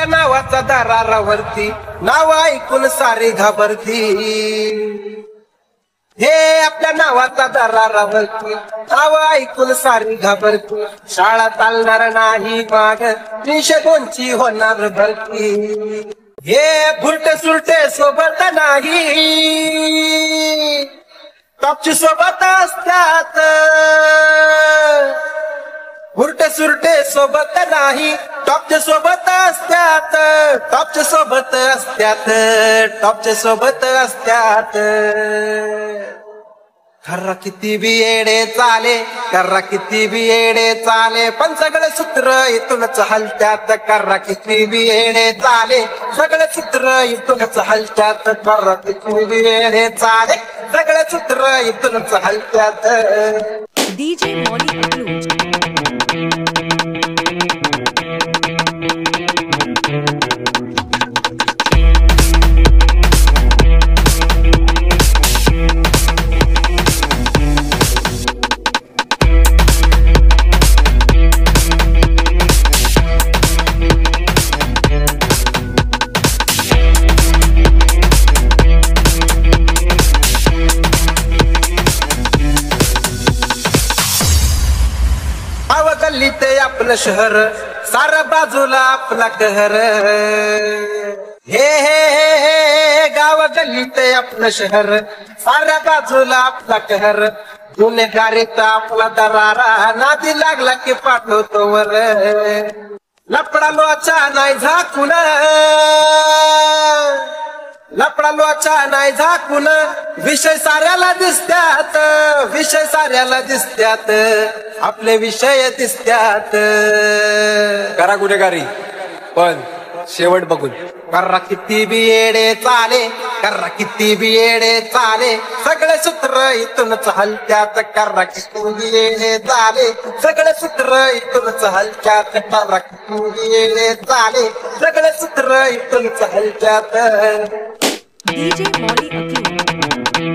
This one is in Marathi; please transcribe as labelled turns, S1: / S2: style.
S1: आपल्या नावाचा दारावरती नाव ऐकून सारी घाबरती. हे आपल्या नावाचा दारावरती नाव ऐकून सारी घाबरती. शाळा चालणार नाही माग 302ची होणार भरती. हे बुलटे सुलटे सोबत नाही टॉपची सोबत असतात. बुलटे सुलटे सोबत नाही टॉपच्या सोबत असतात. टॉपच्या सोबत असतात. टॉपच्या सोबत असतात. कर्रा किती बी येडे चाले कर्रा किती बी येडे चाले पण सगळे सूत्र इथूनच हलत्यात. कर्रा किती बी येडे चाले सगळे सूत्र इथूनच हलत्यात. कर्रा किती बी येडे चाले सगळे सूत्र इथूनच हलत्यात.
S2: DJ Molly Approach.
S1: गल्लीत आपलं शहर सारा बाजूला आपला कहर. हे हे हे हे गाव गल्लीत आपलं शहर साऱ्या बाजूला आपला कहर. गुन्हेगारीत आपला दरारा नादी लागला की पाठवतो वर. लपडा लोचा नाही झाकून लपडा लोचा नाही झाकून विषय साऱ्याला दिसत्यात. विषय साऱ्याला दिसत्यात. आपले विषय दिसत्यात.
S3: करा गुन्हेगारी पण शेवट बघून.
S1: कर्रा किती बी येडे चाले कर्रा किती बी येडे चाले सगळे सूत्र इथूनच हलत्यात. कर्रा किती बी येडे चाले सगळे सूत्र इथूनच हलत्यात. कर्रा किती बी येडे चाले सगळे सूत्र इथूनच हलत्यात.
S2: DJ Molly Approach.